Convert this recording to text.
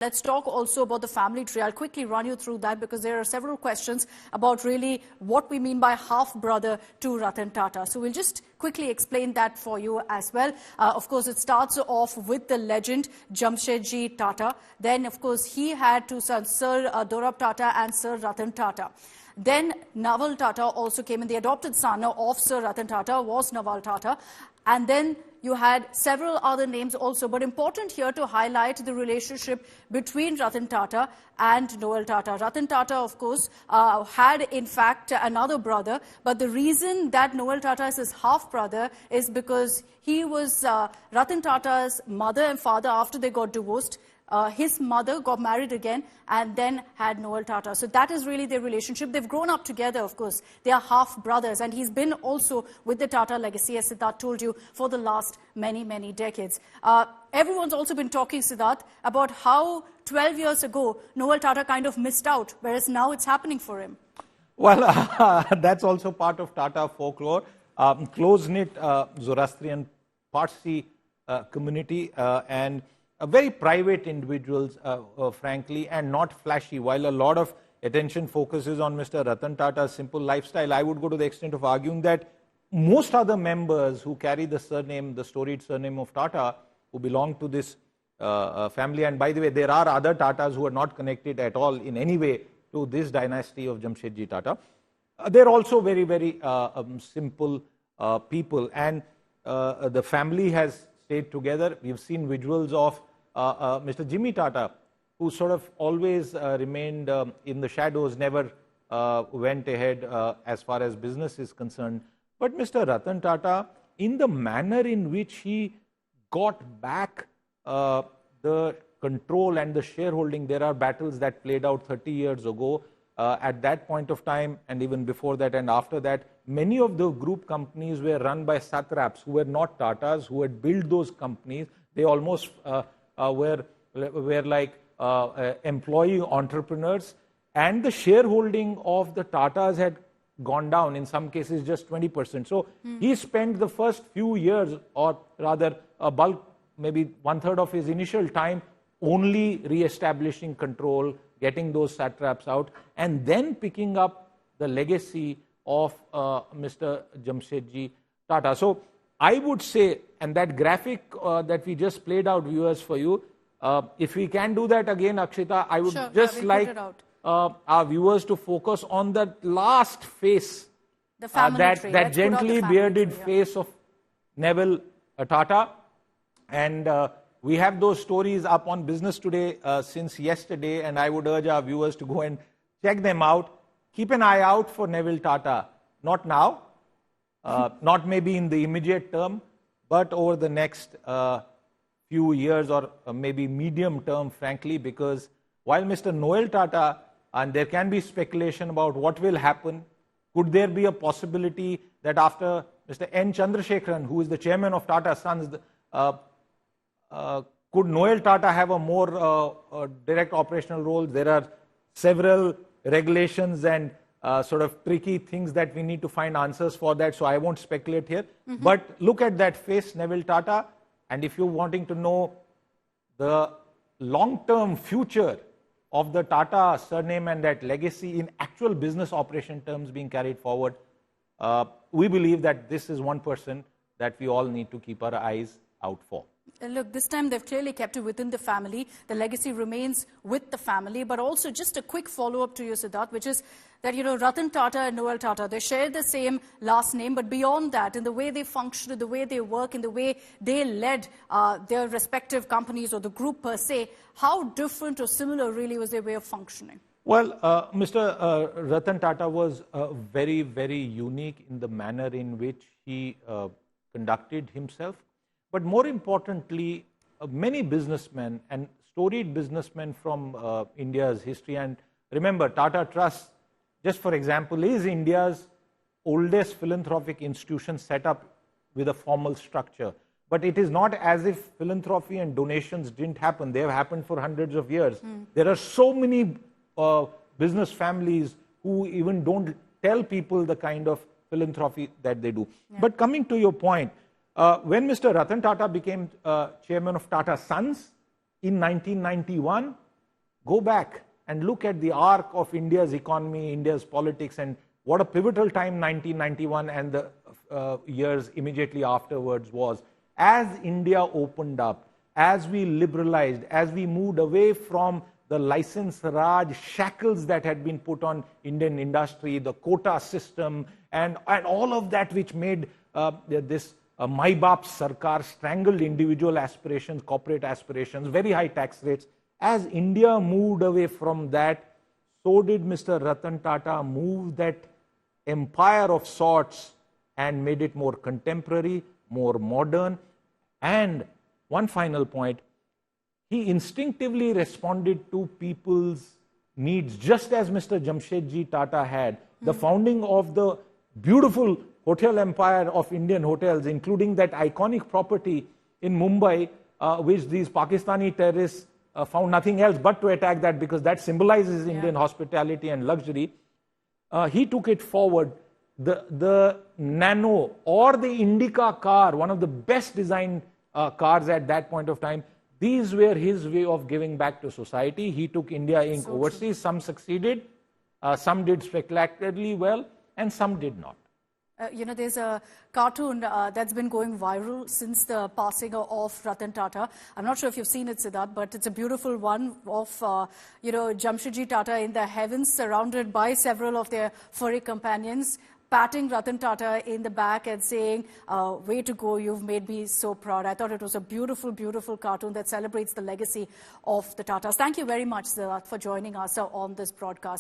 Let's talk also about the family tree. I'll quickly run you through that because there are several questions about really what we mean by half-brother to Ratan Tata. So we'll just quickly explain that for you as well. Of course, it starts off with the legend Jamshedji Tata. Then, of course, he had two sons, Sir Dorab Tata and Sir Ratan Tata. Then Naval Tata also came in. The adopted son of Sir Ratan Tata was Naval Tata. And then you had several other names also. But important here to highlight the relationship between Ratan Tata and Noel Tata. Ratan Tata, of course, had in fact another brother. But the reason that Noel Tata is his half-brother is because he was Ratan Tata's mother and father after they got divorced. His mother got married again and then had Noel Tata. So that is really their relationship. They've grown up together, of course. They are half-brothers. And he's been also with the Tata legacy, as Siddharth told you, for the last many, many decades. Everyone's also been talking, Siddharth, about how 12 years ago, Noel Tata kind of missed out, whereas now it's happening for him. Well, that's also part of Tata folklore. Close-knit Zoroastrian Parsi community and very private individuals, frankly, and not flashy. While a lot of attention focuses on Mr. Ratan Tata's simple lifestyle, I would go to the extent of arguing that most other members who carry the surname, the storied surname of Tata, who belong to this family, and by the way, there are other Tatas who are not connected at all in any way to this dynasty of Jamshedji Tata. They're also very, very simple people, and the family has stayed together. We've seen visuals of Mr. Jimmy Tata, who sort of always remained in the shadows, never went ahead as far as business is concerned. But Mr. Ratan Tata, in the manner in which he got back the control and the shareholding, there are battles that played out 30 years ago. At that point of time, and even before that and after that, many of the group companies were run by satraps who were not Tatas, who had built those companies. They almost were like employee entrepreneurs, and the shareholding of the Tatas had gone down, in some cases just 20%. So he spent the first few years, or rather a bulk, maybe one-third of his initial time, only re-establishing control, getting those satraps out, and then picking up the legacy of Mr. Jamshedji Tata. So I would say, and that graphic that we just played out, viewers, for you, if we can do that again, Akshita, I would just like our viewers to focus on that last face, that gently bearded face of Neville Tata. And we have those stories up on Business Today since yesterday, and I would urge our viewers to go and check them out. Keep an eye out for Neville Tata, not now, not maybe in the immediate term, but over the next few years, or maybe medium term, frankly, because while Mr. Noel Tata, and there can be speculation about what will happen, could there be a possibility that after Mr. N. Chandrasekaran, who is the chairman of Tata Sons, could Noel Tata have a more direct operational role? There are several regulations and sort of tricky things that we need to find answers for that, so I won't speculate here. But look at that face, Neville Tata, and if you're wanting to know the long-term future of the Tata surname and that legacy in actual business operation terms being carried forward, we believe that this is one person that we all need to keep our eyes out for. Look, this time they've clearly kept it within the family. The legacy remains with the family. But also just a quick follow-up to you, Siddharth, which is that, you know, Ratan Tata and Noel Tata, they share the same last name. But beyond that, in the way they function, in the way they work, in the way they led their respective companies or the group per se, how different or similar really was their way of functioning? Well, Mr. Ratan Tata was very, very unique in the manner in which he conducted himself. But more importantly, many businessmen and storied businessmen from India's history, and remember, Tata Trust, just for example, is India's oldest philanthropic institution set up with a formal structure. But it is not as if philanthropy and donations didn't happen. They have happened for hundreds of years. There are so many business families who even don't tell people the kind of philanthropy that they do. But coming to your point, when Mr. Ratan Tata became chairman of Tata Sons in 1991, go back and look at the arc of India's economy, India's politics, and what a pivotal time 1991 and the years immediately afterwards was. As India opened up, as we liberalized, as we moved away from the license Raj shackles that had been put on Indian industry, the quota system, and all of that which made this Mai Baap Sarkar strangled individual aspirations, corporate aspirations, very high tax rates. As India moved away from that, so did Mr. Ratan Tata move that empire of sorts and made it more contemporary, more modern. And one final point, he instinctively responded to people's needs, just as Mr. Jamshedji Tata had. The founding of the beautiful hotel empire of Indian hotels, including that iconic property in Mumbai, which these Pakistani terrorists found nothing else but to attack that because that symbolizes Indian hospitality and luxury. He took it forward. The Nano or the Indica car, one of the best designed cars at that point of time, these were his way of giving back to society. He took India Inc. overseas. Some succeeded, some did spectacularly well, and some did not. There's a cartoon that's been going viral since the passing of Ratan Tata. I'm not sure if you've seen it, Siddharth, but it's a beautiful one of, Jamshedji Tata in the heavens, surrounded by several of their furry companions, patting Ratan Tata in the back and saying, way to go, you've made me so proud. I thought it was a beautiful, beautiful cartoon that celebrates the legacy of the Tatas. Thank you very much, Siddharth, for joining us on this broadcast.